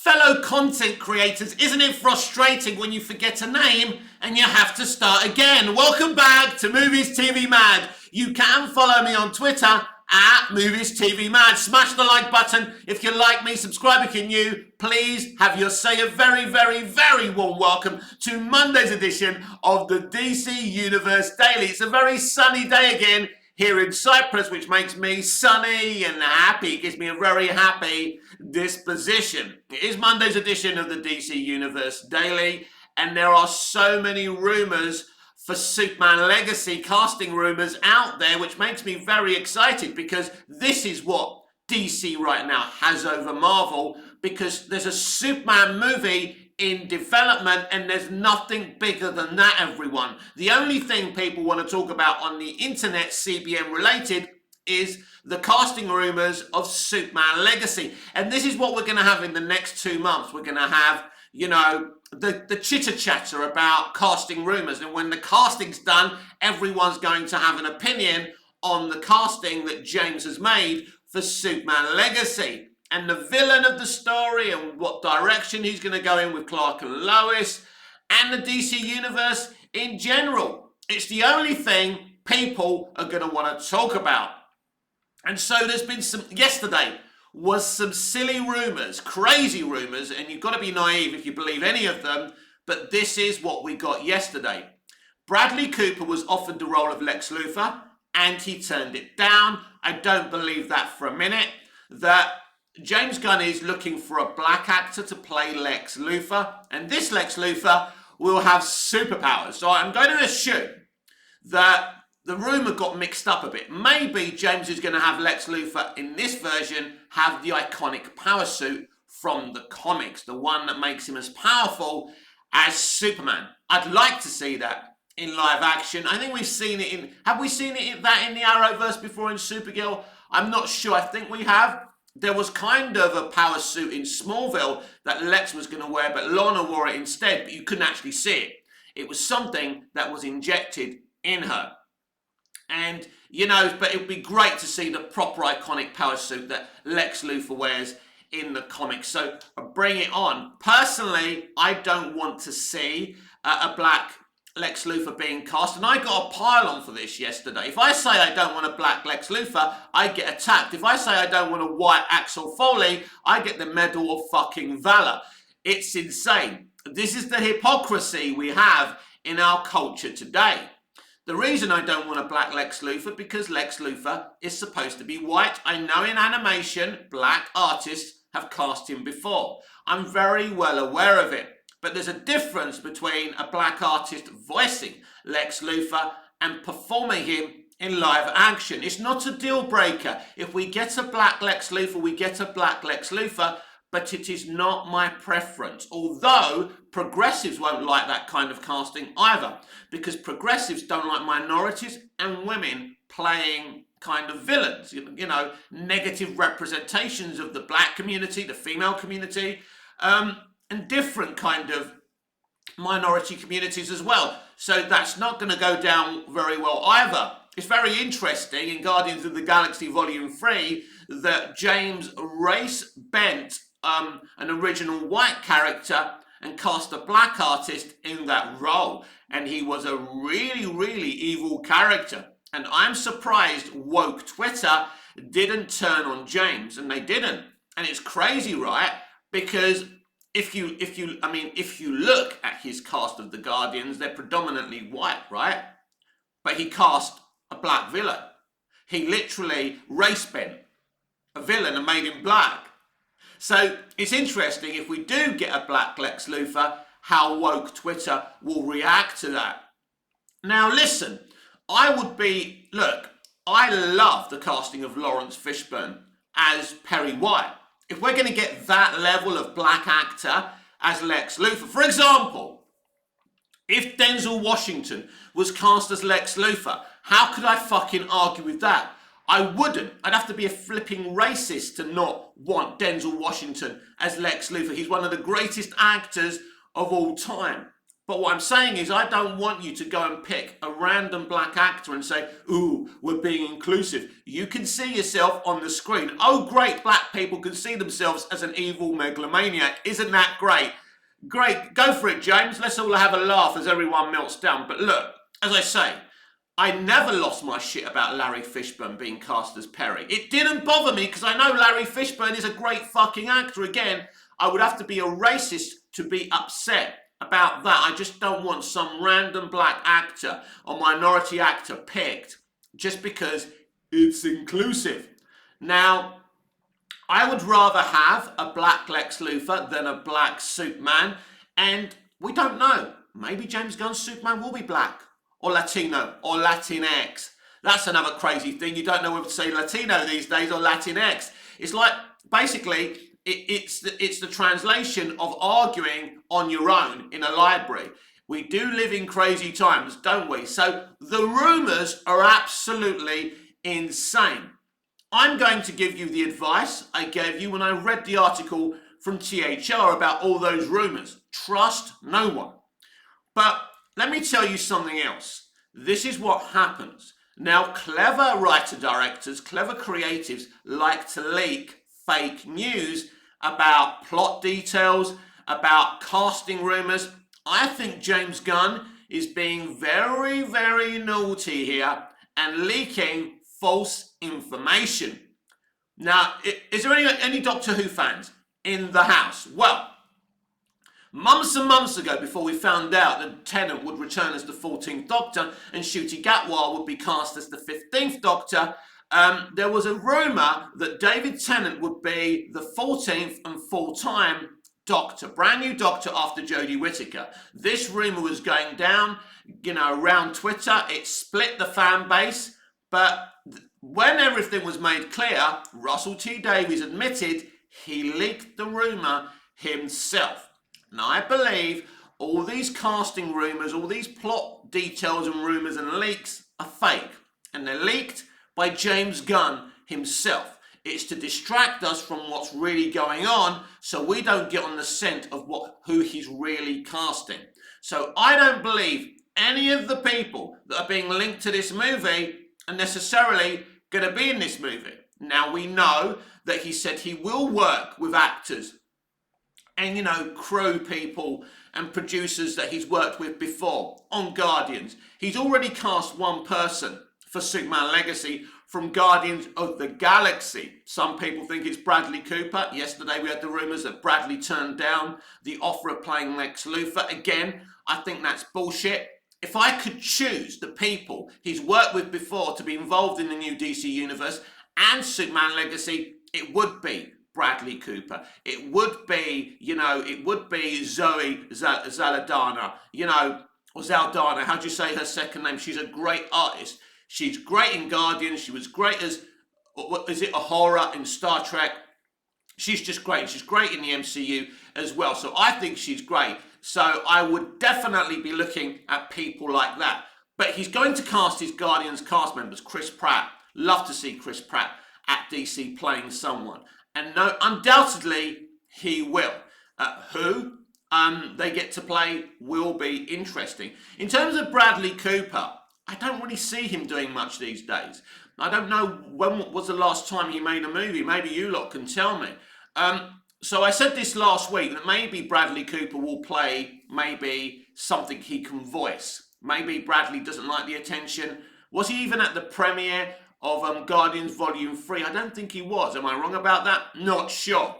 Fellow content creators, isn't it frustrating when you forget a name and you have to start again? Welcome back to Movies TV Mad. You can follow me on Twitter at Movies TV Mad. Smash the like button if you like me. Subscribe if you're new. Please have your say. A very, very, very warm welcome to Monday's edition of the DC Universe Daily. It's a very sunny day again here in Cyprus, which makes me sunny and happy. It gives me a very happy disposition. It is Monday's edition of the DC Universe Daily, and there are so many rumours for Superman Legacy, casting rumours out there, which makes me very excited because this is what DC right now has over Marvel, because there's a Superman movie in development and there's nothing bigger than that, everyone. The only thing people want to talk about on the internet, CBM related, is the casting rumours of Superman Legacy. And this is what we're going to have in the next 2 months. We're going to have, the chitter-chatter about casting rumours. And when the casting's done, everyone's going to have an opinion on the casting that James has made for Superman Legacy, and the villain of the story and what direction he's going to go in with Clark and Lois and the DC Universe in general. It's the only thing people are going to want to talk about. And so there's been yesterday was some silly rumours, crazy rumours, and you've got to be naive if you believe any of them, but this is what we got yesterday. Bradley Cooper was offered the role of Lex Luthor and he turned it down. I don't believe that for a minute. That James Gunn is looking for a black actor to play Lex Luthor, and this Lex Luthor will have superpowers. So I'm going to assume that the rumour got mixed up a bit. Maybe James is going to have Lex Luthor in this version have the iconic power suit from the comics, the one that makes him as powerful as Superman. I'd like to see that in live action. I think we've seen it in... Have we seen it in the Arrowverse before in Supergirl? I'm not sure. I think we have. There was kind of a power suit in Smallville that Lex was going to wear, but Lana wore it instead, but you couldn't actually see it. It was something that was injected in her. And, but it would be great to see the proper iconic power suit that Lex Luthor wears in the comics. So bring it on. Personally, I don't want to see a black Lex Luthor being cast, and I got a pile on for this yesterday. If I say I don't want a black Lex Luthor, I get attacked. If I say I don't want a white Axel Foley, I get the Medal of fucking Valor. It's insane. This is the hypocrisy we have in our culture today. The reason I don't want a black Lex Luthor, because Lex Luthor is supposed to be white. I know in animation, black artists have cast him before. I'm very well aware of it. But there's a difference between a black artist voicing Lex Luthor and performing him in live action. It's not a deal breaker. If we get a black Lex Luthor, we get a black Lex Luthor, but it is not my preference. Although progressives won't like that kind of casting either, because progressives don't like minorities and women playing kind of villains, negative representations of the black community, the female community, and different kind of minority communities as well. So that's not going to go down very well either. It's very interesting in Guardians of the Galaxy Volume 3 that James race bent an original white character and cast a black artist in that role. And he was a really, really evil character. And I'm surprised woke Twitter didn't turn on James, and they didn't. And it's crazy, right? Because if you look at his cast of the Guardians, they're predominantly white, right? But he cast a black villain. He literally race bent a villain and made him black. So it's interesting, if we do get a black Lex Luthor, how woke Twitter will react to that. Now listen, I love the casting of Lawrence Fishburne as Perry White. If we're going to get that level of black actor as Lex Luthor, for example, if Denzel Washington was cast as Lex Luthor, how could I fucking argue with that? I wouldn't. I'd have to be a flipping racist to not want Denzel Washington as Lex Luthor. He's one of the greatest actors of all time. But what I'm saying is, I don't want you to go and pick a random black actor and say, ooh, we're being inclusive. You can see yourself on the screen. Oh, great, black people can see themselves as an evil megalomaniac. Isn't that great? Great, go for it, James. Let's all have a laugh as everyone melts down. But look, as I say, I never lost my shit about Larry Fishburne being cast as Perry. It didn't bother me because I know Larry Fishburne is a great fucking actor. Again, I would have to be a racist to be upset about that. I just don't want some random black actor or minority actor picked just because it's inclusive. Now, I would rather have a black Lex Luthor than a black Superman, and we don't know. Maybe James Gunn's Superman will be black or Latino or Latinx. That's another crazy thing. You don't know whether to say Latino these days or Latinx. It's like, basically, it's the translation of arguing on your own in a library. We do live in crazy times, don't we? So the rumours are absolutely insane. I'm going to give you the advice I gave you when I read the article from THR about all those rumours. Trust no one. But let me tell you something else. This is what happens. Now, clever writer-directors, clever creatives like to leak fake news about plot details, about casting rumours. I think James Gunn is being very, very naughty here and leaking false information. Now, is there any Doctor Who fans in the house? Well, months and months ago, before we found out that Tennant would return as the 14th Doctor and Ncuti Gatwa would be cast as the 15th Doctor, there was a rumour that David Tennant would be the 14th and full-time Doctor, brand new Doctor after Jodie Whittaker. This rumour was going down, around Twitter. It split the fan base, but when everything was made clear, Russell T Davies admitted he leaked the rumour himself. Now, I believe all these casting rumours, all these plot details and rumours and leaks are fake, and they're leaked by James Gunn himself. It's to distract us from what's really going on so we don't get on the scent of who he's really casting. So I don't believe any of the people that are being linked to this movie are necessarily going to be in this movie. Now, we know that he said he will work with actors and, crew people and producers that he's worked with before on Guardians. He's already cast one person for Superman Legacy from Guardians of the Galaxy. Some people think it's Bradley Cooper. Yesterday we had the rumours that Bradley turned down the offer of playing Lex Luthor. Again, I think that's bullshit. If I could choose the people he's worked with before to be involved in the new DC universe and Superman Legacy, it would be Bradley Cooper. It would be, Zoe Saldana, or Zaldana. How do you say her second name? She's a great artist. She's great in Guardians. She was great as, Uhura in Star Trek. She's just great. She's great in the MCU as well. So I think she's great. So I would definitely be looking at people like that. But he's going to cast his Guardians cast members. Chris Pratt. Love to see Chris Pratt at DC playing someone. And no, undoubtedly, he will. Who they get to play will be interesting. In terms of Bradley Cooper, I don't really see him doing much these days. I don't know when was the last time he made a movie. Maybe you lot can tell me. So I said this last week that maybe Bradley Cooper will play maybe something he can voice. Maybe Bradley doesn't like the attention. Was he even at the premiere of Guardians Volume 3? I don't think he was. Am I wrong about that? Not sure.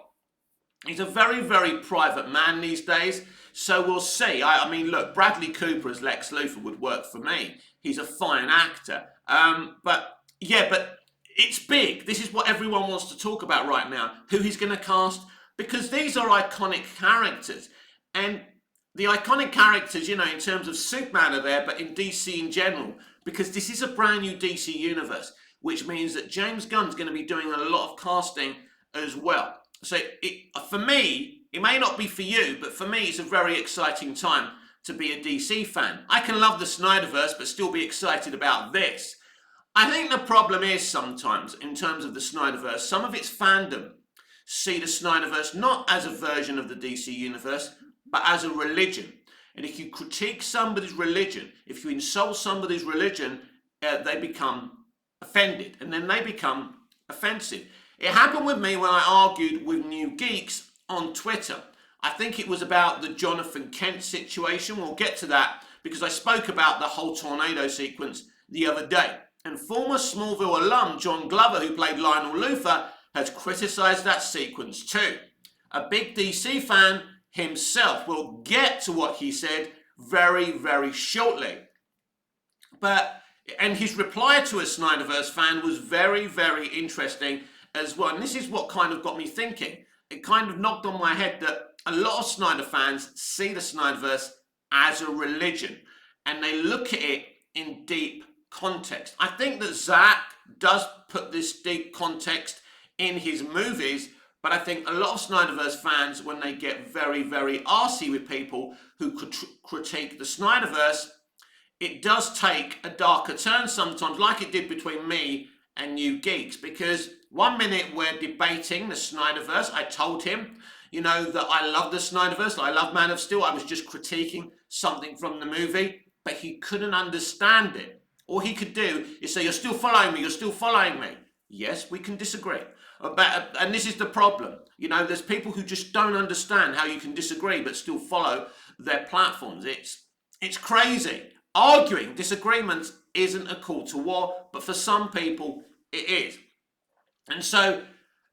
He's a very, very private man these days. So we'll see. I mean, look, Bradley Cooper as Lex Luthor would work for me. He's a fine actor. But it's big. This is what everyone wants to talk about right now. Who he's going to cast. Because these are iconic characters. And the iconic characters, in terms of Superman are there, but in DC in general. Because this is a brand new DC universe. Which means that James Gunn's going to be doing a lot of casting as well. So for me, it may not be for you, but for me, it's a very exciting time to be a DC fan. I can love the Snyderverse, but still be excited about this. I think the problem is sometimes, in terms of the Snyderverse, some of its fandom see the Snyderverse not as a version of the DC universe, but as a religion. And if you critique somebody's religion, if you insult somebody's religion, they become offended, and then they become offensive. It happened with me when I argued with New Geeks on Twitter. I think it was about the Jonathan Kent situation. We'll get to that because I spoke about the whole tornado sequence the other day. And former Smallville alum John Glover, who played Lionel Luthor, has criticised that sequence too. A big DC fan himself. We'll get to what he said very, very shortly. And his reply to a Snyderverse fan was very, very interesting as well. And this is what kind of got me thinking. It kind of knocked on my head that a lot of Snyder fans see the Snyderverse as a religion, and they look at it in deep context. I think that Zack does put this deep context in his movies, but I think a lot of Snyderverse fans, when they get very, very arsey with people who critique the Snyderverse, it does take a darker turn sometimes, like it did between me and New Geeks, because one minute we're debating the Snyderverse. I told him, that I love the Snyderverse, I love Man of Steel. I was just critiquing something from the movie, but he couldn't understand it. All he could do is say, you're still following me, you're still following me. Yes, we can disagree. And this is the problem. There's people who just don't understand how you can disagree but still follow their platforms. It's crazy. Arguing, disagreements isn't a call to war, but for some people it is. And so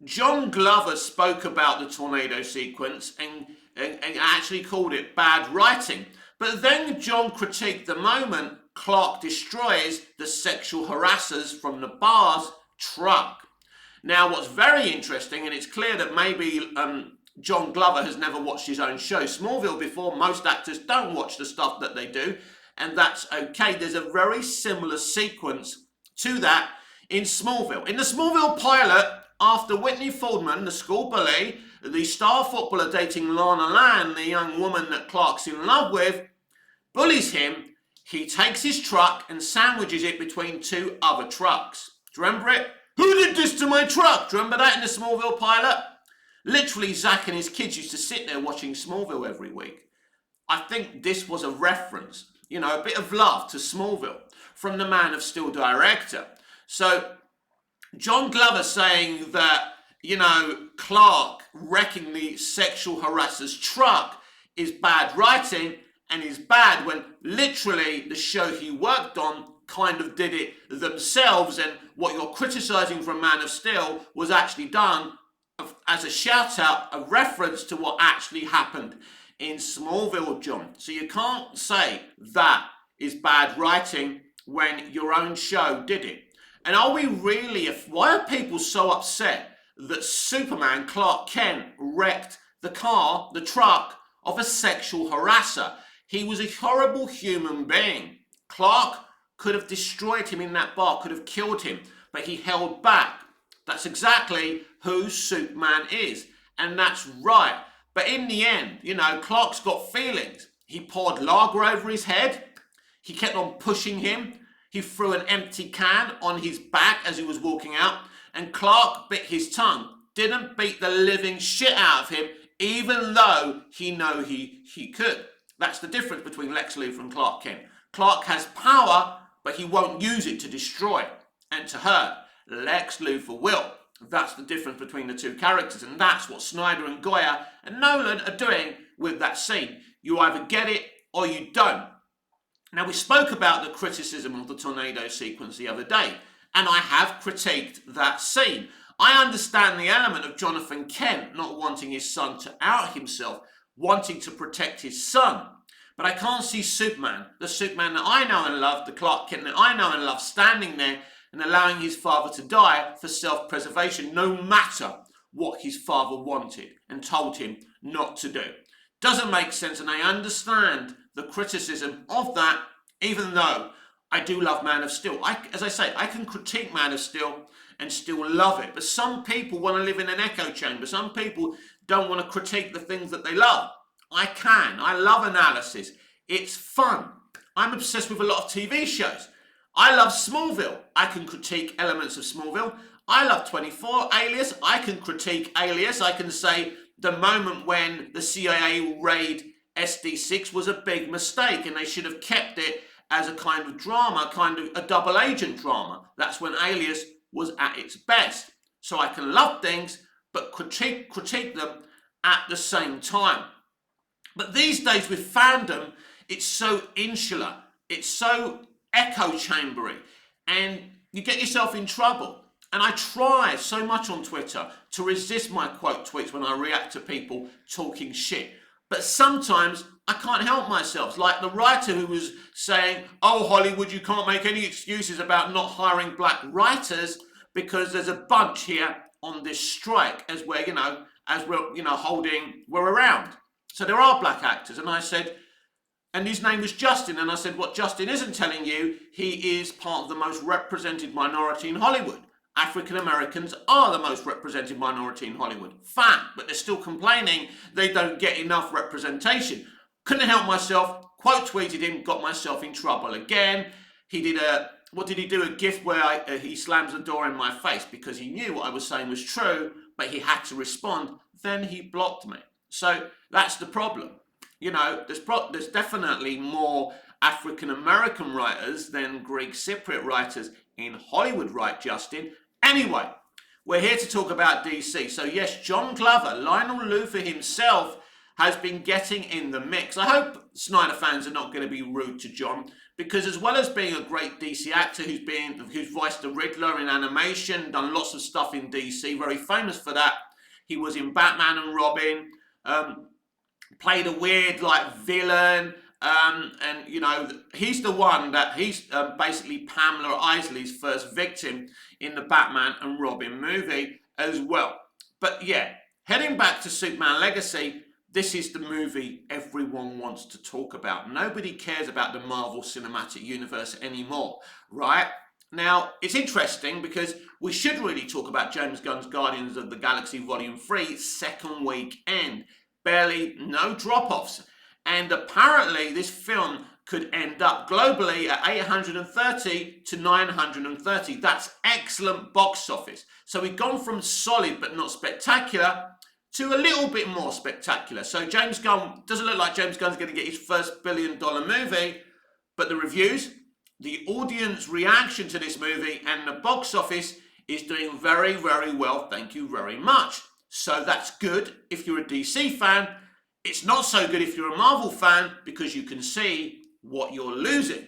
John Glover spoke about the tornado sequence and actually called it bad writing. But then John critiqued the moment Clark destroys the sexual harassers from the bar's truck. Now, what's very interesting, and it's clear that maybe John Glover has never watched his own show, Smallville, before. Most actors don't watch the stuff that they do, and that's okay. There's a very similar sequence to that in Smallville. In the Smallville pilot, after Whitney Fordman, the school bully, the star footballer dating Lana Land, the young woman that Clark's in love with, bullies him, he takes his truck and sandwiches it between two other trucks. Do you remember it? Who did this to my truck? Do you remember that in the Smallville pilot? Literally, Zack and his kids used to sit there watching Smallville every week. I think this was a reference, a bit of love to Smallville from the Man of Steel director. So John Glover saying that, Clark wrecking the sexual harasser's truck is bad writing and is bad when literally the show he worked on kind of did it themselves, and what you're criticizing from Man of Steel was actually done as a shout out, a reference to what actually happened in Smallville, John. So you can't say that is bad writing when your own show did it. And are we really, why are people so upset that Superman, Clark Kent, wrecked the car, the truck of a sexual harasser? He was a horrible human being. Clark could have destroyed him in that bar, could have killed him, but he held back. That's exactly who Superman is, and that's right. But in the end, Clark's got feelings. He poured lager over his head. He kept on pushing him. He threw an empty can on his back as he was walking out, and Clark bit his tongue. Didn't beat the living shit out of him, even though he knew he could. That's the difference between Lex Luthor and Clark Kent. Clark has power, but he won't use it to destroy and to hurt. Lex Luthor will. That's the difference between the two characters, and that's what Snyder and Goyer and Nolan are doing with that scene. You either get it or you don't. Now, we spoke about the criticism of the tornado sequence the other day, and I have critiqued that scene. I understand the element of Jonathan Kent not wanting his son to out himself, wanting to protect his son. But I can't see Superman, the Superman that I know and love, the Clark Kent that I know and love, standing there and allowing his father to die for self-preservation, no matter what his father wanted and told him not to do. Doesn't make sense, and I understand the criticism of that, even though I do love Man of Steel. As I say, I can critique Man of Steel and still love it, but some people want to live in an echo chamber. Some people don't want to critique the things that they love. I can. I love analysis. It's fun. I'm obsessed with a lot of TV shows. I love Smallville. I can critique elements of Smallville. I love 24, Alias. I can critique Alias. I can say the moment when the CIA raid SD6 was a big mistake, and they should have kept it as a kind of drama, kind of a double agent drama. That's when Alias was at its best. So I can love things, but critique them at the same time. But these days with fandom, it's so insular, it's so echo chambery, and you get yourself in trouble. And I try so much on Twitter to resist my quote tweets when I react to people talking shit. But sometimes I can't help myself. Like the writer who was saying, oh, Hollywood, you can't make any excuses about not hiring black writers because there's a bunch here on this strike as we're, we're around. So there are black actors. And I said, and his name was Justin. And I said, what Justin isn't telling you, he is part of the most represented minority in Hollywood. African Americans are the most represented minority in Hollywood. Fact, but they're still complaining they don't get enough representation. Couldn't help myself, quote tweeted him, got myself in trouble again. He did what did he do? A gif where he slams the door in my face because he knew what I was saying was true, but he had to respond. Then he blocked me. So that's the problem. There's definitely more African American writers than Greek Cypriot writers in Hollywood, right, Justin? Anyway, we're here to talk about DC. So yes, John Glover, Lionel Luthor himself, has been getting in the mix. I hope Snyder fans are not going to be rude to John, because as well as being a great DC actor who's voiced the Riddler in animation, done lots of stuff in DC, very famous for that. He was in Batman and Robin, played a weird villain. He's the one that he's basically Pamela Isley's first victim in the Batman and Robin movie as well. But yeah, heading back to Superman Legacy, this is the movie everyone wants to talk about. Nobody cares about the Marvel Cinematic Universe anymore, right? Now, it's interesting because we should really talk about James Gunn's Guardians of the Galaxy Volume 3 second weekend. Barely no drop-offs. And apparently this film could end up globally at 830 to 930. That's excellent box office. So we've gone from solid but not spectacular to a little bit more spectacular. So James Gunn, doesn't look like James Gunn's going to get his first billion-dollar movie, but the reviews, the audience reaction to this movie and the box office is doing very, very well. Thank you very much. So that's good if you're a DC fan. It's not so good if you're a Marvel fan because you can see what you're losing.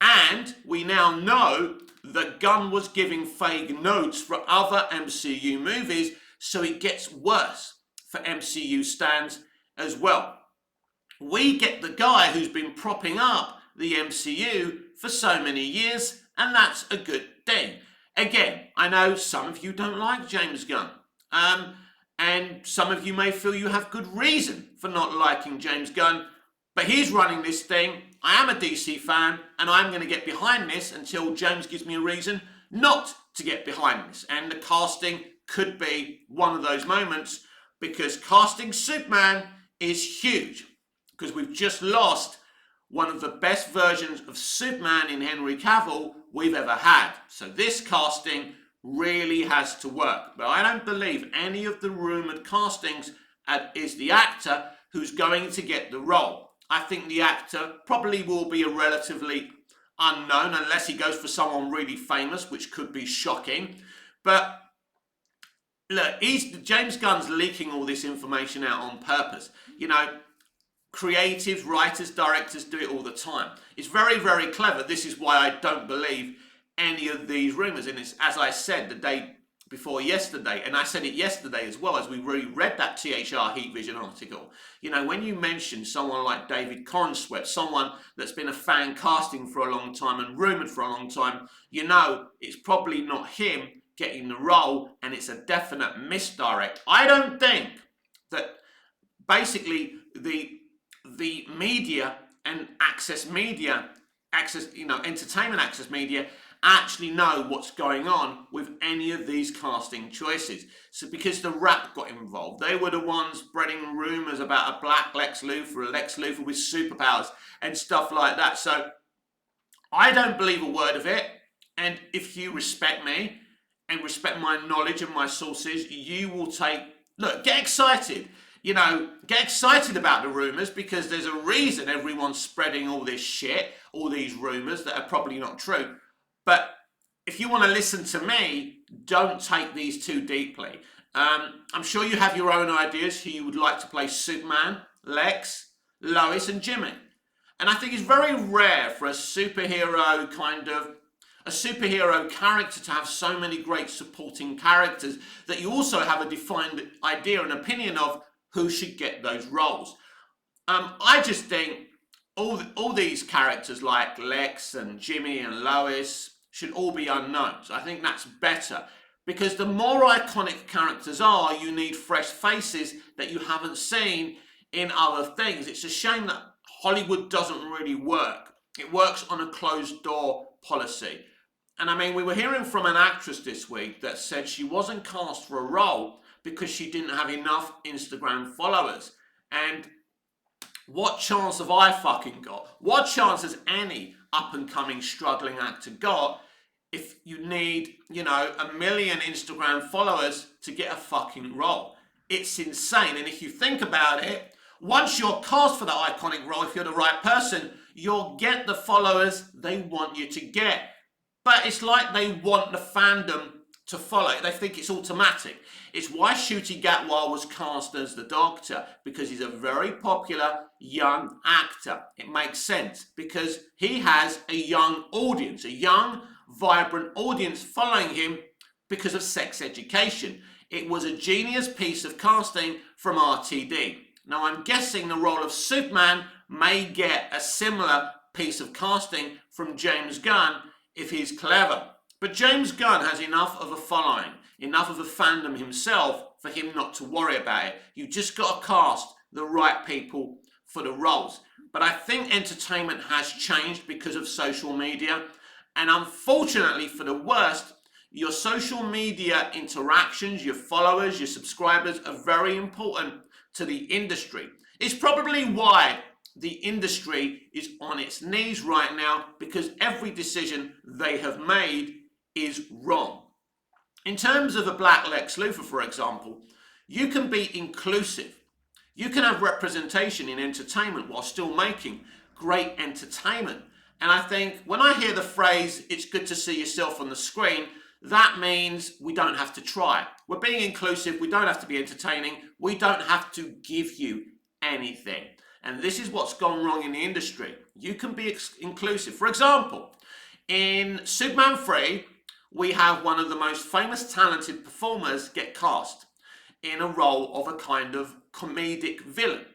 And we now know that Gunn was giving fake notes for other MCU movies, so it gets worse for MCU stans as well. We get the guy who's been propping up the MCU for so many years, and that's a good thing. Again, I know some of you don't like James Gunn. And some of you may feel you have good reason for not liking James Gunn, but he's running this thing. I am a DC fan, and I'm going to get behind this until James gives me a reason not to get behind this. And the casting could be one of those moments, because casting Superman is huge, because we've just lost one of the best versions of Superman in Henry Cavill we've ever had. So this casting really has to work. But I don't believe any of the rumoured castings is the actor who's going to get the role. I think the actor probably will be a relatively unknown, unless he goes for someone really famous, which could be shocking. But look, James Gunn's leaking all this information out on purpose. Creatives, writers, directors do it all the time. It's very, very clever. This is why I don't believe any of these rumours. And it's, as I said the day before yesterday, and I said it yesterday as well as we read that THR Heat Vision article. When you mention someone like David Cornsweet, someone that's been a fan casting for a long time and rumoured for a long time, it's probably not him getting the role, and it's a definite misdirect. I don't think that basically the media and entertainment access media actually know what's going on with any of these casting choices. So because the Wrap got involved, they were the ones spreading rumours about a black Lex Luthor, a Lex Luthor with superpowers and stuff like that. So I don't believe a word of it. And if you respect me and respect my knowledge and my sources, you will get excited. get excited about the rumours, because there's a reason everyone's spreading all this shit, all these rumours that are probably not true. But if you want to listen to me, don't take these too deeply. I'm sure you have your own ideas who you would like to play Superman, Lex, Lois and Jimmy. And I think it's very rare for a superhero character to have so many great supporting characters that you also have a defined idea and opinion of who should get those roles. I just think all these characters like Lex and Jimmy and Lois should all be unknowns. I think that's better, because the more iconic characters are, you need fresh faces that you haven't seen in other things. It's a shame that Hollywood doesn't really work. It works on a closed door policy. And I mean, we were hearing from an actress this week that said she wasn't cast for a role because she didn't have enough Instagram followers. And what chance have I fucking got? What chance has any up-and-coming struggling actor got if you need, 1 million Instagram followers to get a fucking role? It's insane. And if you think about it, once you're cast for that iconic role, if you're the right person, you'll get the followers they want you to get. But it's like they want the fandom to follow it. They think it's automatic. It's why Ncuti Gatwa was cast as the Doctor, because he's a very popular young actor. It makes sense because he has a young audience, a young, vibrant audience following him because of Sex Education. It was a genius piece of casting from RTD. Now I'm guessing the role of Superman may get a similar piece of casting from James Gunn if he's clever. But James Gunn has enough of a following, enough of a fandom himself for him not to worry about it. You just got to cast the right people for the roles. But I think entertainment has changed because of social media. And unfortunately for the worst, your social media interactions, your followers, your subscribers are very important to the industry. It's probably why the industry is on its knees right now, because every decision they have made is wrong. In terms of a black Lex Luthor, for example, you can be inclusive. You can have representation in entertainment while still making great entertainment. And I think when I hear the phrase, it's good to see yourself on the screen, that means we don't have to try. We're being inclusive. We don't have to be entertaining. We don't have to give you anything. And this is what's gone wrong in the industry. You can be inclusive. For example, in Superman 3, we have one of the most famous talented performers get cast in a role of a kind of comedic villain,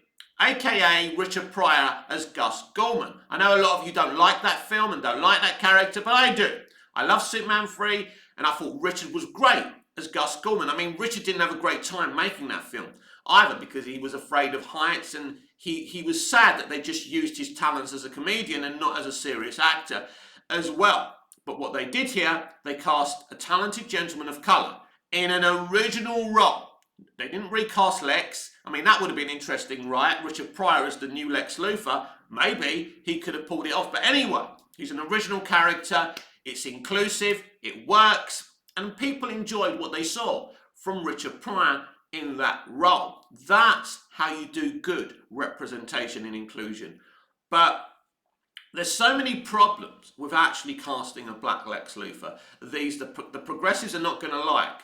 aka Richard Pryor as Gus Gorman. I know a lot of you don't like that film and don't like that character, but I do. I love Superman 3, and I thought Richard was great as Gus Gorman. I mean, Richard didn't have a great time making that film either, because he was afraid of heights, and he was sad that they just used his talents as a comedian and not as a serious actor as well. But what they did here, they cast a talented gentleman of colour in an original role. They didn't recast Lex. I mean, that would have been interesting, right? Richard Pryor as the new Lex Luthor. Maybe he could have pulled it off. But anyway, he's an original character. It's inclusive. It works. And people enjoyed what they saw from Richard Pryor in that role. That's how you do good representation and inclusion. But there's so many problems with actually casting a black Lex Luthor. The progressives are not going to like,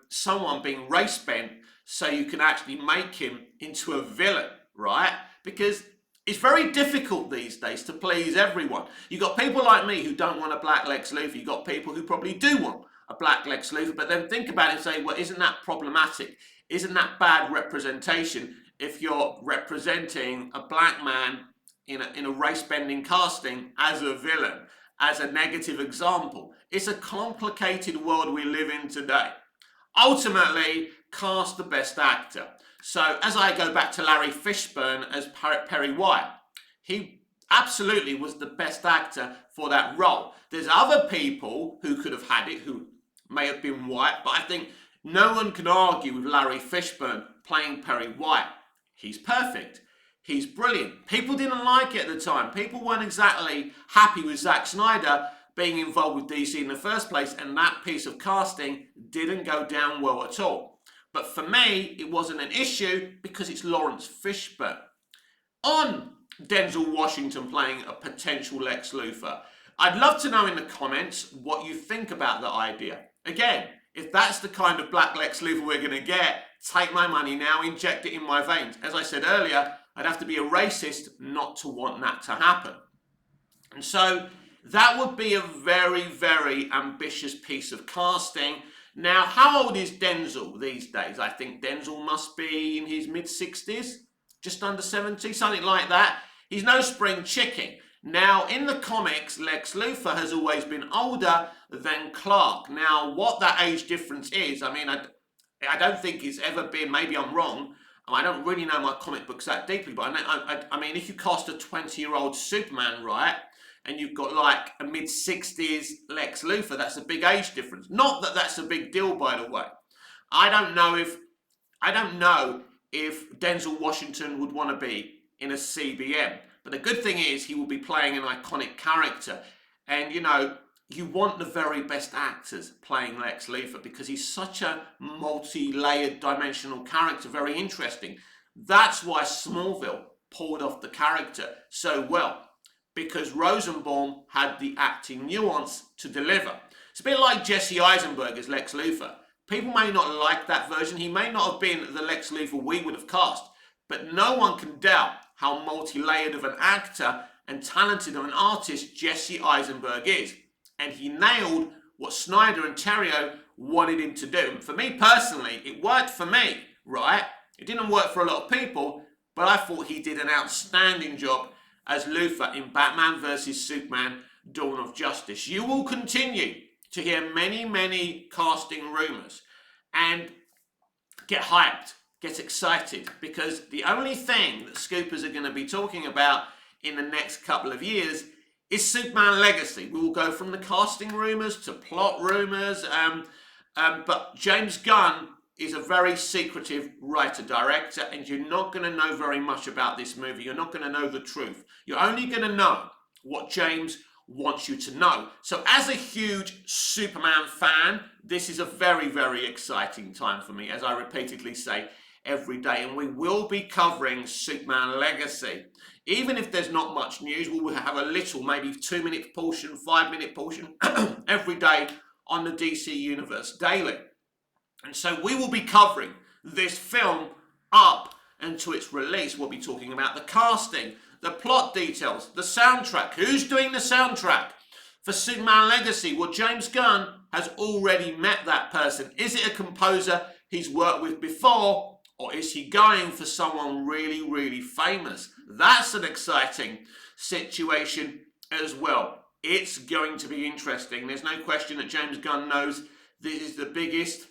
someone being race bent so you can actually make him into a villain, right? Because it's very difficult these days to please everyone. You've got people like me who don't want a black Lex Luthor. You've got people who probably do want a black Lex Luthor, but then think about it and say, well, isn't that problematic? Isn't that bad representation if you're representing a black man in a race-bending casting as a villain, as a negative example? It's a complicated world we live in today. Ultimately, cast the best actor. So as I go back to Larry Fishburne as Perry White, he absolutely was the best actor for that role. There's other people who could have had it, who may have been white, but I think no one can argue with Larry Fishburne playing Perry White. He's perfect. He's brilliant. People didn't like it at the time. People weren't exactly happy with Zack Snyder being involved with DC in the first place, and that piece of casting didn't go down well at all. But for me, it wasn't an issue because it's Lawrence Fishburne. On Denzel Washington playing a potential Lex Luthor, I'd love to know in the comments what you think about the idea. Again, if that's the kind of black Lex Luthor we're going to get, take my money now, inject it in my veins. As I said earlier, I'd have to be a racist not to want that to happen. And so that would be a very, very ambitious piece of casting. Now, how old is Denzel these days? I think Denzel must be in his mid-60s, just under 70, something like that. He's no spring chicken. Now, in the comics, Lex Luthor has always been older than Clark. Now, what that age difference is, I mean, I don't think it's ever been, maybe I'm wrong, I don't really know my comic books that deeply, but I mean, if you cast a 20-year-old Superman, right, and you've got like a mid-60s Lex Luthor, that's a big age difference. Not that that's a big deal, by the way. I don't know if Denzel Washington would want to be in a CBM. But the good thing is he will be playing an iconic character. And, you know, you want the very best actors playing Lex Luthor because he's such a multi-layered dimensional character, very interesting. That's why Smallville pulled off the character so well, because Rosenbaum had the acting nuance to deliver. It's a bit like Jesse Eisenberg as Lex Luthor. People may not like that version. He may not have been the Lex Luthor we would have cast, but no one can doubt how multi-layered of an actor and talented of an artist Jesse Eisenberg is. And he nailed what Snyder and Terrio wanted him to do. And for me personally, it worked for me, right? It didn't work for a lot of people, but I thought he did an outstanding job as Luthor in Batman vs. Superman: Dawn of Justice. You will continue to hear many, many casting rumors and get hyped, get excited, because the only thing that Scoopers are going to be talking about in the next couple of years is Superman Legacy. We will go from the casting rumors to plot rumors, but James Gunn is a very secretive writer-director, and you're not going to know very much about this movie. You're not going to know the truth. You're only going to know what James wants you to know. So as a huge Superman fan, this is a very, very exciting time for me, as I repeatedly say every day. And we will be covering Superman Legacy. Even if there's not much news, we will have a little, maybe 2-minute portion, 5-minute portion every day on the DC Universe Daily. And so we will be covering this film up until its release. We'll be talking about the casting, the plot details, the soundtrack. Who's doing the soundtrack for Superman Legacy? Well, James Gunn has already met that person. Is it a composer he's worked with before, or is he going for someone really, really famous? That's an exciting situation as well. It's going to be interesting. There's no question that James Gunn knows this is the biggest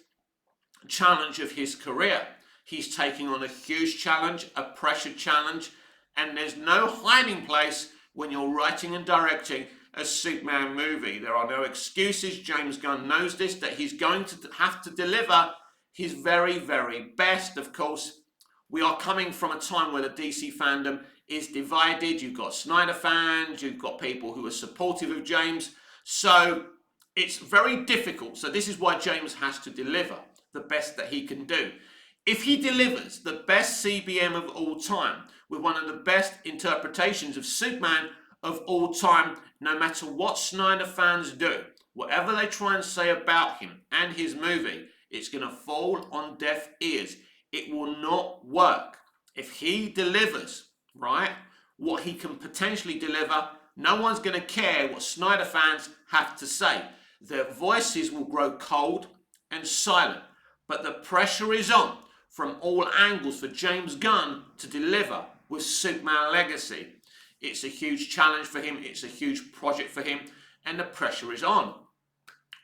challenge of his career. He's taking on a huge challenge, a pressure challenge, and there's no hiding place when you're writing and directing a Superman movie. There are no excuses. James Gunn knows this, that he's going to have to deliver his very, very best. Of course, we are coming from a time where the DC fandom is divided. You've got Snyder fans, you've got people who are supportive of James. So it's very difficult. So this is why James has to deliver the best that he can do. If he delivers the best CBM of all time, with one of the best interpretations of Superman of all time, no matter what Snyder fans do, whatever they try and say about him and his movie, it's going to fall on deaf ears. It will not work. If he delivers, right, what he can potentially deliver, no one's going to care what Snyder fans have to say. Their voices will grow cold and silent. But the pressure is on from all angles for James Gunn to deliver with Superman Legacy. It's a huge challenge for him. It's a huge project for him. And the pressure is on.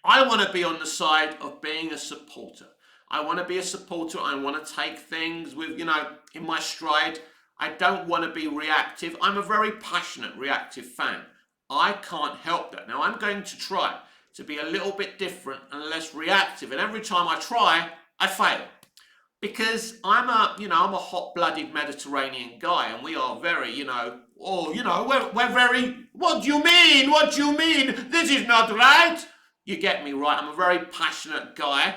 I want to be on the side of being a supporter. I want to be a supporter. I want to take things with, in my stride. I don't want to be reactive. I'm a very passionate, reactive fan. I can't help that. Now, I'm going to try to be a little bit different and less reactive. And every time I try, I fail. Because I'm a hot-blooded Mediterranean guy, and we are very, we're very, what do you mean? What do you mean? This is not right. You get me right. I'm a very passionate guy.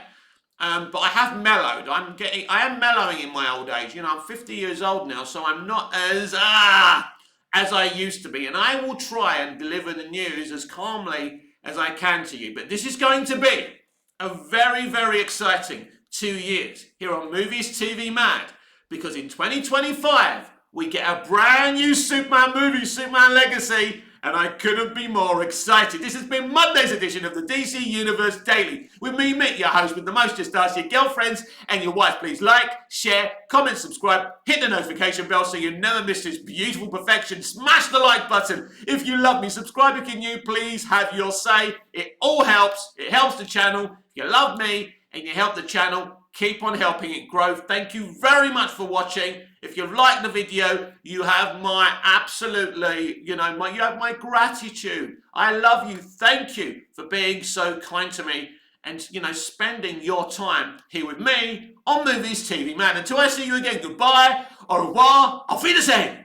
but I have mellowed. I am mellowing in my old age. I'm 50 years old now, so I'm not as I used to be. And I will try and deliver the news as calmly as I can to you. But this is going to be a very, very exciting 2 years here on Movies TV Mad, because in 2025 we get a brand new Superman movie, Superman Legacy, and I couldn't be more excited. This has been Monday's edition of the DC Universe Daily with me, Mick, your host with the most. Just ask your girlfriends and your wife. Please like, share, comment, subscribe, hit the notification bell so you never miss this beautiful perfection. Smash the like button if you love me. Subscribe if you're new. Please have your say. It all helps. It helps the channel. If you love me and you help the channel, keep on helping it grow. Thank you very much for watching. If you've liked the video, you have my you have my gratitude. I love you. Thank you for being so kind to me and, spending your time here with me on Movies TV Mad. Until I see you again, goodbye, au revoir, auf Wiedersehen.